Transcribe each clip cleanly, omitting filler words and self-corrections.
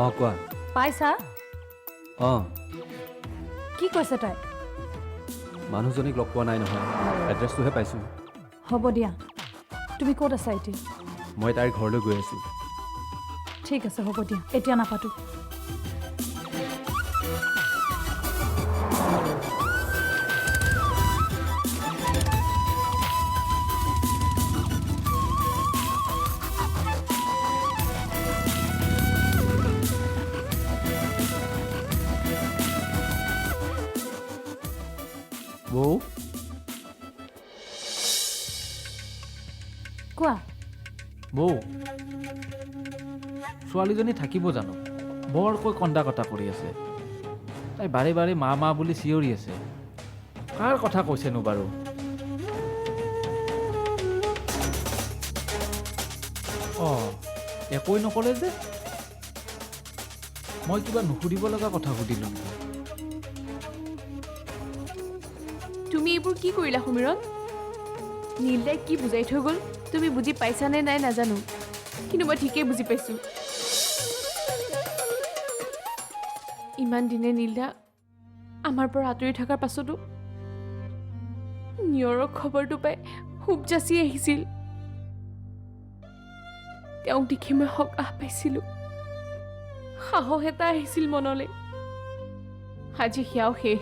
অঁ কোৱা। পাইছা? অঁ কি কৈছে তাই? মানুহজনীক লগ পোৱা নাই নহয়, এড্ৰেছটোহে পাইছোঁ। হ'ব দিয়া, তুমি ক'ত আছা এতিয়া? মই তাইৰ ঘৰলৈ গৈ আছোঁ। ঠিক আছে, হ'ব দিয়া, এতিয়া নাপাতো। বৌ কোৱা। বৌ, ছোৱালীজনী থাকিব জানো? বৰকৈ কন্দা কটা কৰি আছে। তাই বাৰে বাৰে মা মা বুলি চিঞৰি আছে। কাৰ কথা কৈছেনো বাৰু? অঁ, একোৱেই নকলে যে? মই কিবা নুসুধিব লগা কথা সুধিলোঁ নেকি? তুমি এইবোৰ কি কৰিলা সমীৰণ? নীলদাই কি বুজাই থৈ গ'ল তুমি বুজি পাইছানে নাই নাজানো, কিন্তু মই ঠিকেই বুজি পাইছোঁ। ইমান দিনে নীলদা আমাৰ পৰা আঁতৰি থকাৰ পাছতো নিয়ৰৰ খবৰটো পাই খুব যাচি আহিছিল। তেওঁক দেখি মই সকাহ পাইছিলোঁ, সাহস এটা আহিছিল মনলৈ। আজি সেয়াও শেষ।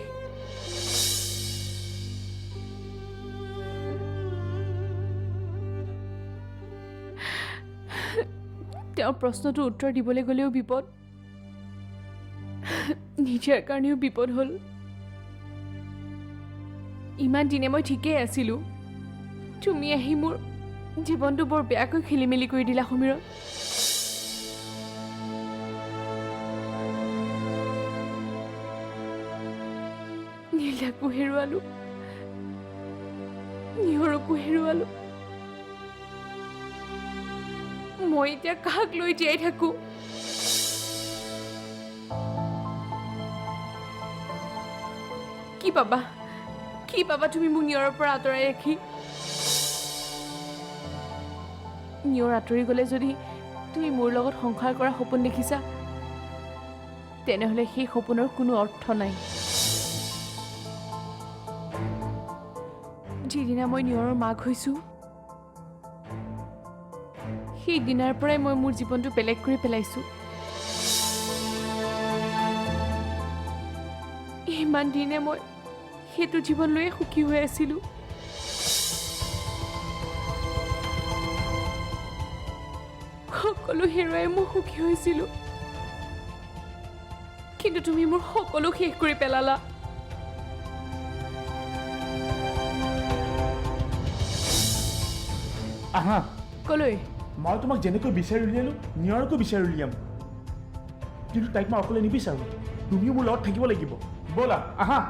তেওঁৰ প্ৰশ্নটো উত্তৰ দিবলৈ গ'লেও বিপদ, নিজাৰ কাৰণেও বিপদ হ'ল। ইমান দিনে মই ঠিকেই আছিলোঁ, তুমি আহি মোৰ জীৱনটো বৰ বেয়াকৈ খেলি মেলি কৰি দিলা সমীৰণ। নীলাকো হেৰুৱালোঁ, নিয়ৰকো হেৰুৱালোঁ। মই এতিয়া কাক লৈ জীয়াই থাকোঁ? কি পাবা? কি পাবা তুমি মোক নিয়ৰৰ পৰা আঁতৰাই ৰাখি? নিয়ৰ আঁতৰি গ'লে যদি তুমি মোৰ লগত সংসাৰ কৰা সপোন দেখিছা, তেনেহ'লে সেই সপোনৰ কোনো অৰ্থ নাই। যিদিনা মই নিয়ৰৰ মাক হৈছোঁ, সেই দিনাৰ পৰাই মই মোৰ জীৱনটো বেলেগ কৰি পেলাইছোঁ। ইমান দিনে মই সেইটো জীৱন লৈয়ে সুখী হৈ আছিলোঁ। সকলো হেৰুৱাই মই সুখী হৈছিলোঁ, কিন্তু তুমি মোৰ সকলো শেষ কৰি পেলালা। আহা, কলৈ? মই তোমাক যেনেকৈ বিচাৰি উলিয়ালোঁ নিয়ৰকো বিচাৰি উলিয়াম, কিন্তু তাইক মই অকলে নিবিচাৰোঁ। তুমিও মোৰ লগত থাকিব লাগিব। ব'লা আহা।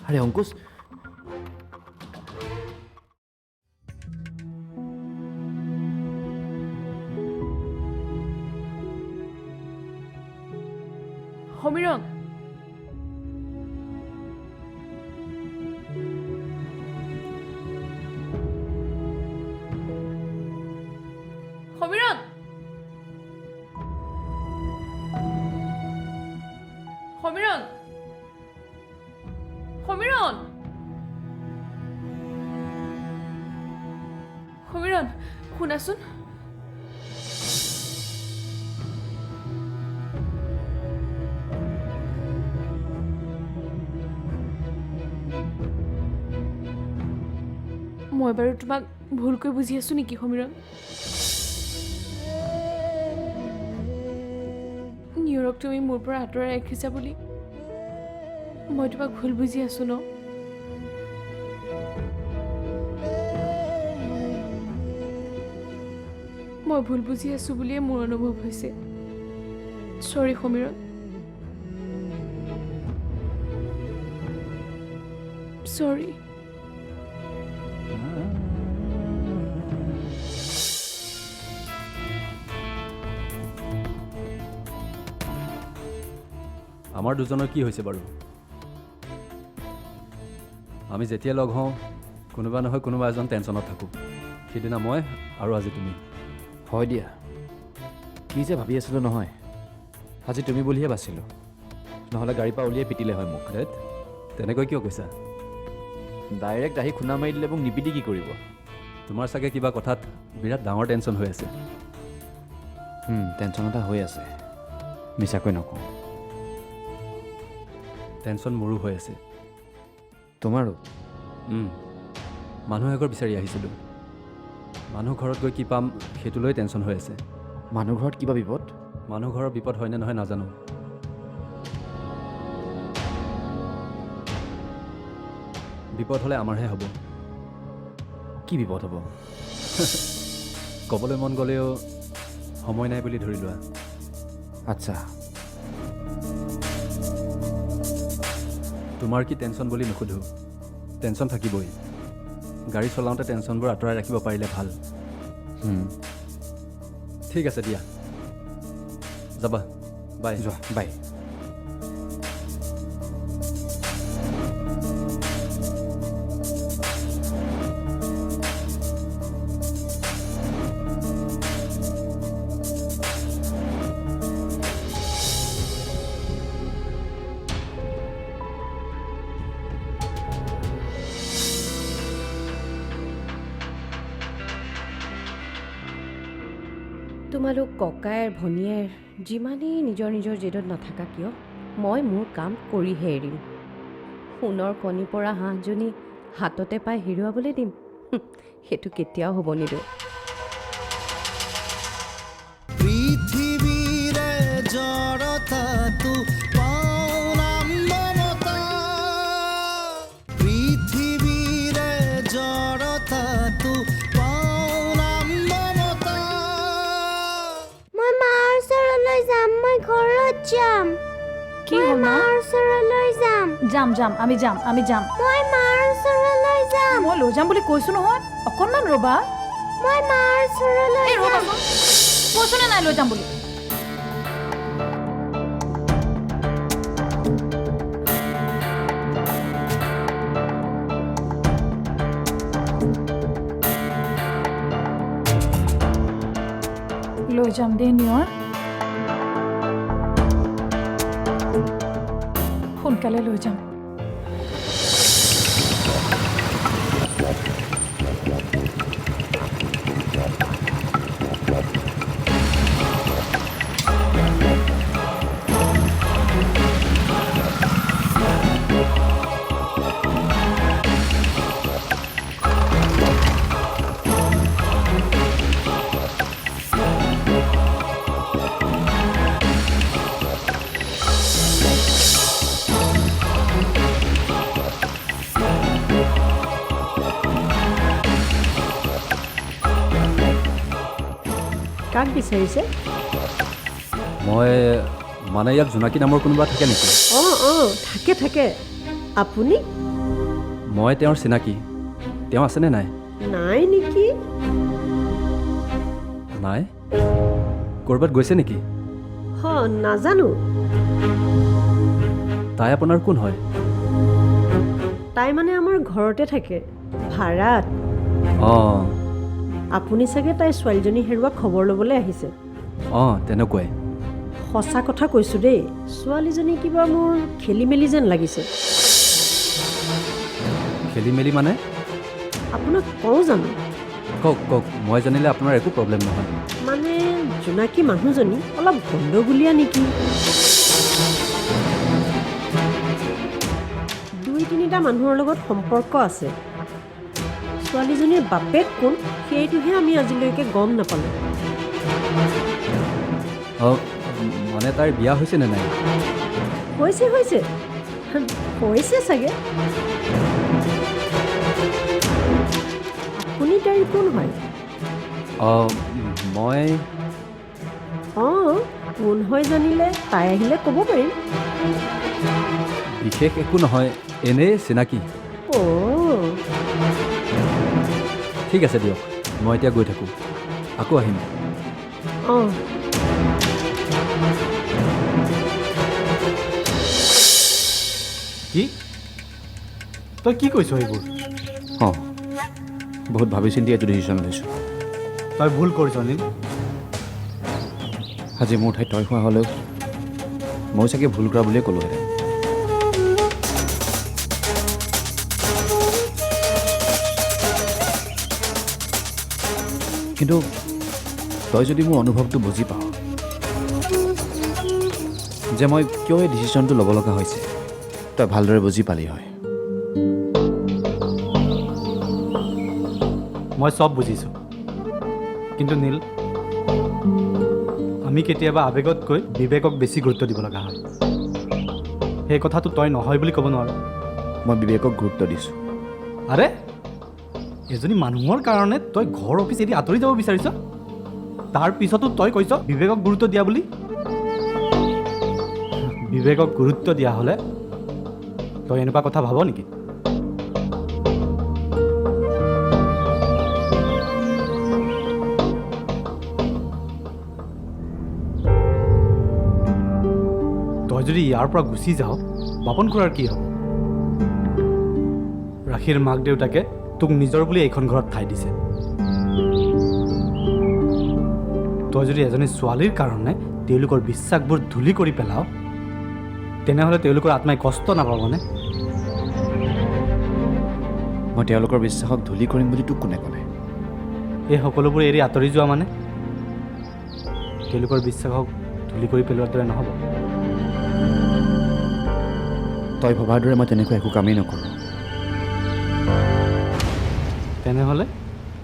আৰে অংকুশ, সমীৰণ, সমীৰণ, সমীৰণ, সমীৰণ, সমীৰণ, শুনাচোন। মই বাৰু তোমাক ভুলকৈ বুজি আছোঁ নেকি সমীৰণ? নিয়ৰক তুমি মোৰ পৰা আঁতৰাই ৰাখিছা বুলি মই তোমাক ভুল বুজি আছোঁ ন? মই ভুল বুজি আছোঁ বুলিয়ে মোৰ অনুভৱ হৈছে। চৰি সমীৰণ। চৰি। আমাৰ দুজনৰ কি হৈছে বাৰু? আমি যেতিয়া লগ হওঁ কোনোবা নহয় কোনোবা এজন টেনশ্যনত থাকোঁ। সিদিনা মই আৰু আজি তুমি। হয় দিয়া, কি যে ভাবি আছিলোঁ নহয়, আজি তুমি বুলিহে বাচিলোঁ, নহ'লে গাড়ীৰ পৰা উলিয়াই পিটিলে হয় মোক। ধেৎ, তেনেকৈ কিয় কৈছা? ডাইৰেক্ট আহি খুন্দা মাৰি দিলে মোক নিপিটি কি কৰিব? তোমাৰ চাগে কিবা কথাত বিৰাট ডাঙৰ টেনশ্যন হৈ আছে। টেনশ্যন এটা হৈ আছে, মিছাকৈ নকওঁ। টেনশ্যন মোৰো হৈ আছে। তোমাৰো? মানুহ এঘৰ বিচাৰি আহিছিলোঁ। মানুহ ঘৰত গৈ কি পাম সেইটো লৈ টেনশ্যন হৈ আছে। মানুহ ঘৰত কিবা বিপদ? মানুহ ঘৰৰ বিপদ হয়নে নহয় নাজানো। বিপদ হ'লে আমাৰহে হ'ব। কি বিপদ হ'ব? ক'বলৈ মন গ'লেও সময় নাই বুলি ধৰি লোৱা। আচ্ছা, তোমাৰ কি টেনশ্যন বুলি নুসুধোঁ, টেনশ্যন থাকিবই। গাড়ী চলাওঁতে টেনশ্যনবোৰ আঁতৰাই ৰাখিব পাৰিলে ভাল। ঠিক আছে দিয়া, যাবা। বাই। যোৱা, বাই। তোমালোক ককায়েৰ ভনীয়েৰ যিমানেই নিজৰ নিজৰ জেদত নাথাকা কিয়, মই মোৰ কাম কৰিহে এৰিম। সোণৰ কণী পৰা হাঁহজনী হাততে পাই হেৰুৱাবলৈ দিম? সেইটো কেতিয়াও হ'ব নিদিওঁ। পৃথিৱীৰে জড়তাটো পাওনাম মমতা, পৃথিৱীৰে জড়তাটো পাওনাম মমতা। মই মাৰ ওচৰলৈ যাম, মই ঘৰত যাম। কি হ'ল মা? মাৰ ওচৰলৈ যাম। যাম, আমি যাম। মই মাৰ ওচৰলৈ যাম। মই লৈ যাম বুলি কৈছোঁ নহয়, অকণমান ৰ'বা। মই মাৰ ওচৰলৈ এই যাম। ৰ'বাচোন, কৈছোঁ নে নাই লৈ যাম বুলি? লৈ যাম দেই নিয়ৰ, সোনকালে লৈ যাম। কাক বিচাৰিছে? মই মানে ইয়াত জোনাকী নামৰ কোনোবা থাকে নেকি? অঁ, থাকে। আপুনি? মই তেওঁৰ চিনাকি। তেওঁ আছেনে নাই? নাই নেকি? নাই? ক'ৰবাত গৈছে নেকি? নাজানো। তাই আপোনাৰ কোন হয়? তাই মানে আমাৰ ঘৰতে থাকে, ভাড়াত। অঁ আপুনি চাগে তাই ছোৱালীজনী হেৰুৱা খবৰ ল'বলৈ আহিছে। অঁ, তেনেকুৱাই। সঁচা কথা কৈছোঁ দেই, ছোৱালীজনী কিবা মোৰ খেলি মেলি যেন লাগিছে। খেলি মেলি মানে? আপোনাক কওঁ জানো? কওক, মই জানিলে আপোনাৰ একো প্ৰব্লেম নহয়। মানে জোনাকী মানুহজনী অলপ গণ্ডগোলীয়া নেকি? 2-3টা মানুহৰ লগত সম্পৰ্ক আছে। ছোৱালীজনীৰ বাপেক কোন সেইটোহে আমি আজিলৈকে গম নাপালোঁ। অঁ, মানে তাইৰ বিয়া হৈছেনে নাই? হৈছে চাগে। আপুনি তাইৰ কোন হয়? অঁ, মই অঁ কোন হয় জানিলে তাই আহিলে ক'ব পাৰিম। বিশেষ একো নহয়, এনেই চিনাকি। অ' ঠিক আছে দিয়ক, মই এতিয়া গৈ থাকোঁ, আকৌ আহিম। অঁ কি তই কি কৈছ এইবোৰ? অঁ বহুত ভাবি চিন্তি এইটো ডিচিশ্যন লৈছোঁ। তই ভুল কৰিছ নীল। আজি মোৰ ঠাইত তই হোৱা হ'লেও মই চাগে ভুল কৰা বুলিয়ে ক'লোহেঁতেন। কিন্তু তই যদি মোৰ অনুভৱটো বুজি পাৱ যে মই কিয় এই ডিচিশ্যনটো ল'ব লগা হৈছে, তই ভালদৰে বুজি পালি হয়। মই চব বুজিছোঁ, কিন্তু নীল আমি কেতিয়াবা আৱেগতকৈ বিবেকক বেছি গুৰুত্ব দিব লগা হয়। সেই কথাটো তই নহয় বুলি ক'ব নোৱাৰ। মই বিবেকক গুৰুত্ব দিছোঁ। আৰে এজনী মানুহৰ কাৰণে তই ঘৰ অফিচ এৰি আঁতৰি যাব বিচাৰিছ, তাৰ পিছতো তই কৈছ বিবেকক গুৰুত্ব দিয়া বুলি। বিবেকক গুৰুত্ব দিয়া হ'লে তই এনেকুৱা কথা ভাব নেকি? তই যদি ইয়াৰ পৰা গুচি যাওঁ, বাপন খুৰাৰ কি হ'ব? ৰাখীৰ মাক দেউতাকে তোক নিজৰ বুলি এইখন ঘৰত ঠাই দিছে। তই যদি এজনী ছোৱালীৰ কাৰণে তেওঁলোকৰ বিশ্বাসবোৰ ধূলি কৰি পেলাও, তেনেহ'লে তেওঁলোকৰ আত্মাই কষ্ট নাপাবনে? মই তেওঁলোকৰ বিশ্বাসক ধূলি কৰিম বুলি তোক কোনে ক'লে? এই সকলোবোৰ এৰি আঁতৰি যোৱা মানে তেওঁলোকৰ বিশ্বাসক ধূলি কৰি পেলোৱাৰ দৰে নহ'ব। তই ভবাৰ দৰে মই তেনেকুৱা একো কামেই নকৰোঁ। তেনেহ'লে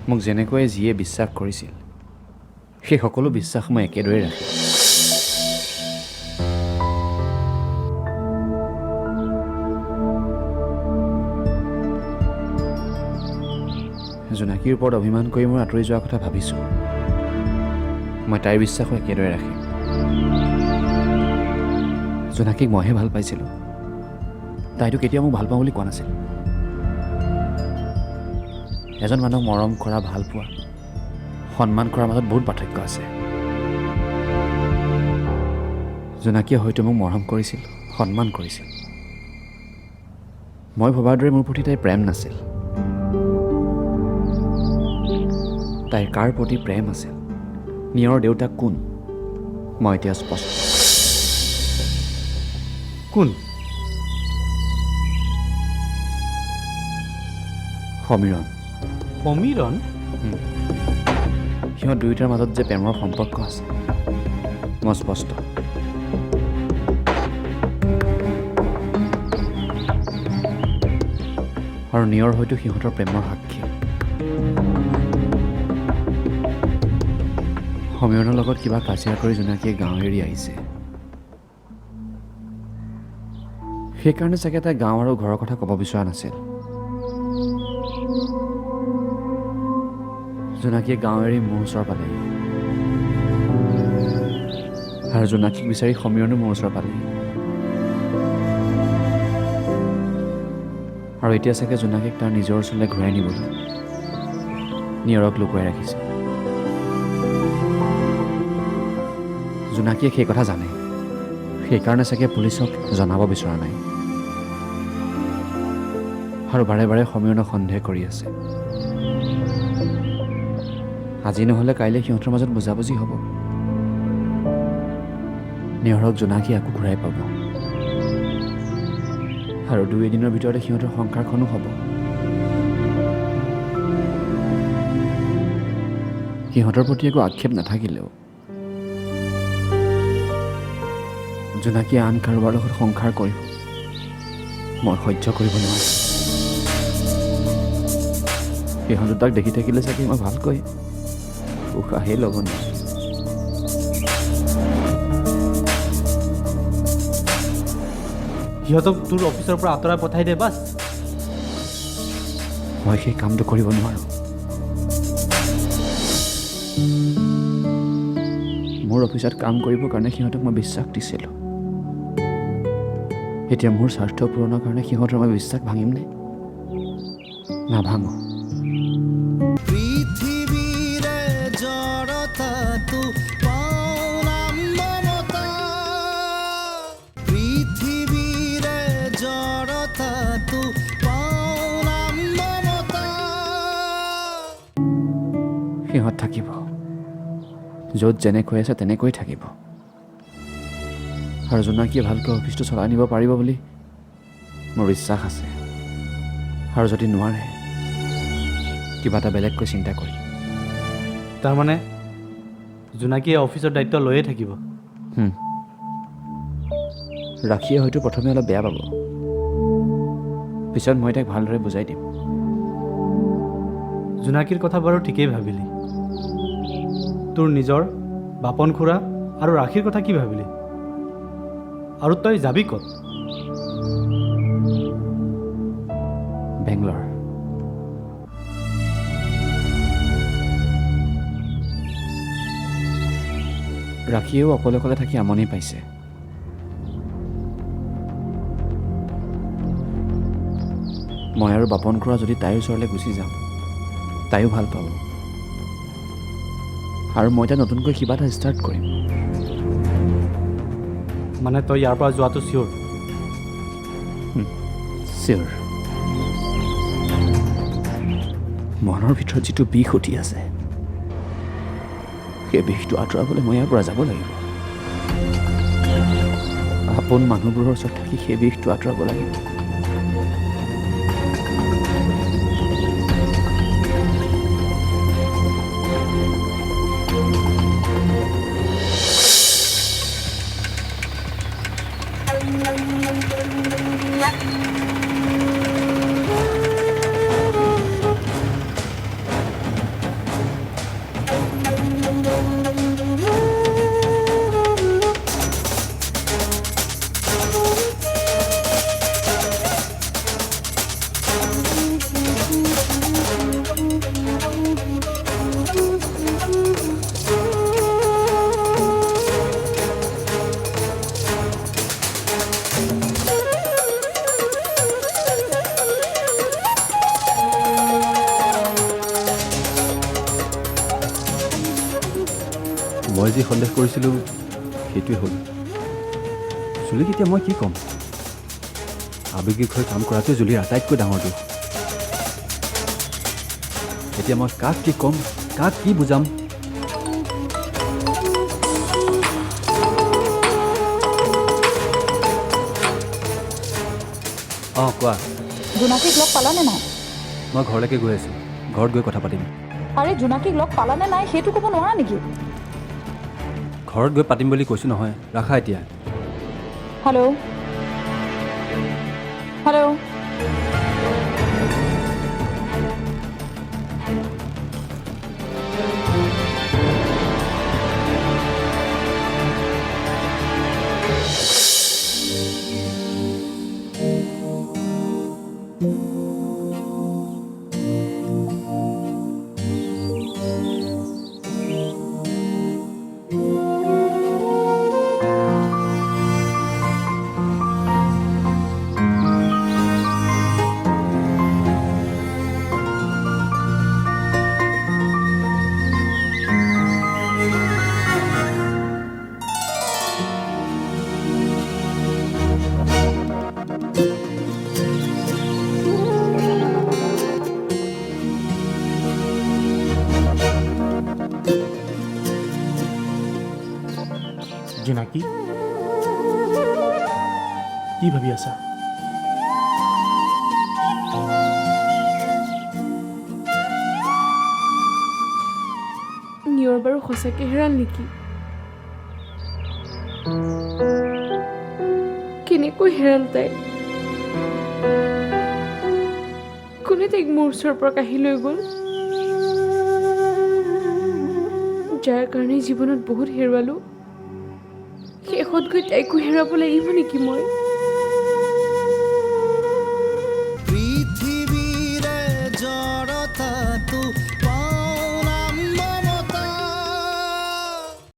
মোক যেনেকৈ যিয়ে বিশ্বাস কৰিছিল, সেই সকলো বিশ্বাস মই একেদৰে ৰাখিম। জোনাকীৰ ওপৰত অভিমান কৰি মই আঁতৰি যোৱাৰ কথা ভাবিছোঁ। মই তাইৰ বিশ্বাসো একেদৰে ৰাখিম। জোনাকীক মইহে ভাল পাইছিলোঁ, তাইতো কেতিয়াও মোক ভাল পাওঁ বুলি কোৱা নাছিল। এজন মানুহক মৰম কৰা, ভাল পোৱা, সন্মান কৰাৰ মাজত বহুত পাৰ্থক্য আছে। জোনাকীয়ে হয়তো মোক মৰম কৰিছিল, সন্মান কৰিছিল। মই ভবাৰ দৰে মোৰ প্ৰতি তাইৰ প্ৰেম নাছিল। তাইৰ কাৰ প্ৰতি প্ৰেম আছিল, নিয়ৰৰ দেউতাক কোন, মই এতিয়া স্পষ্ট। কোন? সমীৰণ। সমীৰণ? সিহঁত দুয়োটাৰ মাজত যে প্ৰেমৰ সম্পৰ্ক আছে, মই স্পষ্ট। আৰু নিয়ৰ হয়তো সিহঁতৰ প্ৰেমৰ সাক্ষী। সমীৰণৰ লগত কিবা কাজিয়া কৰি জোনাকীয়ে গাঁও এৰি আহিছে। সেইকাৰণে চাগে তাই গাঁও আৰু ঘৰৰ কথা ক'ব বিচৰা নাছিল। জোনাকীয়ে গাঁও এৰি মোৰ ওচৰ পালেহি, আৰু জোনাকীক বিচাৰি সমীৰণো মোৰ ওচৰ পালেহি। আৰু এতিয়া চাগে জোনাকীক তাৰ নিজৰ ওচৰলৈ ঘূৰাই নিবলৈ নিয়ৰক লুকুৱাই ৰাখিছে। জোনাকীয়ে সেই কথা জানে, সেইকাৰণে চাগে পুলিচক জনাব বিচৰা নাই, আৰু বাৰে বাৰে সমীৰণক সন্দেহ কৰি আছে। আজি নহ'লে কাইলৈ সিহঁতৰ মাজত বুজাবুজি হ'ব। নিয়ৰক জোনাকী আকৌ ঘূৰাই পাব, আৰু 2 দিনৰ ভিতৰতে সিহঁতৰ সংসাৰখনো হ'ব। সিহঁতৰ প্ৰতি একো আক্ষেপ নাথাকিলেও জোনাকীয়ে আন কাৰোবাৰ লগত সংসাৰ কৰিব মই সহ্য কৰিব নোৱাৰোঁ। সিহঁত দুটাক দেখি থাকিলে চাগে মই ভালকৈ উশাহেই ল'ব নোৱাৰোঁ। সিহঁতক তোৰ অফিচৰ পৰা আঁতৰাই পঠাই দে বাছ। মই সেই কামটো কৰিব নোৱাৰোঁ। মোৰ অফিচত কাম কৰিবৰ কাৰণে সিহঁতক মই বিশ্বাস দিছিলোঁ। এতিয়া মোৰ স্বাৰ্থ পূৰণৰ কাৰণে সিহঁতৰ মই বিশ্বাস ভাঙিমনে? নাভাঙো। পৃথিৱীৰে জড়তাটো পাওনাম মমতা, পৃথিৱীৰে জড়তাটো পাওনাম মমতা। সিহঁত থাকিব, য'ত যেনেকৈ আছে তেনেকৈ থাকিব। আৰু জোনাকীয়ে ভালকৈ অফিচটো চলাই নিব পাৰিব বুলি মোৰ বিশ্বাস আছে। আৰু যদি নোৱাৰে, কিবা এটা বেলেগকৈ চিন্তা কৰি। তাৰমানে জোনাকীয়ে অফিচৰ দায়িত্ব লৈয়ে থাকিব। ৰাখিয়ে হয়তো প্ৰথমে অলপ বেয়া পাব, পিছত মই তাইক ভালদৰে বুজাই দিম। জোনাকীৰ কথা বাৰু ঠিকেই ভাবিলি। তোৰ নিজৰ বাপন খুৰা আৰু ৰাখীৰ কথা কি ভাবিলি? আৰু তই যাবি ক'ত? বেংগলৰ। ৰাখীয়েও অকলে অকলে থাকি আমনি পাইছে। মই আৰু বাপন খুৰা যদি তাইৰ ওচৰলৈ গুচি যাম, তাইও ভাল পাব। আৰু মই এতিয়া নতুনকৈ কিবা এটা ষ্টাৰ্ট কৰিম। মানে তই ইয়াৰ পৰা যোৱাটো চিয়'ৰ? চিয়'ৰ। মনৰ ভিতৰত যিটো বিষ উঠি আছে, সেই বিষটো আঁতৰাবলৈ মই ইয়াৰ পৰা যাব লাগিব। আপোন মানুহবোৰৰ ওচৰত থাকি সেই বিষটো আঁতৰাব লাগিব। মই যি সন্দেহ কৰিছিলোঁ সেইটোৱে হ'ল। জুলিক এতিয়া মই কি ক'ম? আৱেগিক হৈ কাম কৰাটোৱে জুলিৰ আটাইতকৈ ডাঙৰ দুখ। এতিয়া মই কাক কি ক'ম, কাক কি বুজাম? অঁ কোৱা। জোনাকীক লগ পালানে নাই? মই ঘৰলৈকে গৈ আছোঁ, ঘৰত গৈ কথা পাতিম। আৰে জোনাকীক লগ পালানে নাই সেইটো ক'ব নোৱাৰা নেকি? ঘৰত গৈ পাতিম বুলি কৈছোঁ নহয়, ৰাখা এতিয়া। Hello' hello'. জোনাকী, কি ভাবি আছা? নিয়ৰ বাৰু সঁচাকৈ হেৰাল নেকি? কেনেকৈ হেৰাল তাই? কোনে তাইক মোৰ ওচৰৰ পৰা কাঢ়ি লৈ গ'ল? যাৰ কাৰণে জীৱনত বহুত হেৰুৱালোঁ, শেষত গৈ তাইকো হেৰাব লাগিব নেকি মই?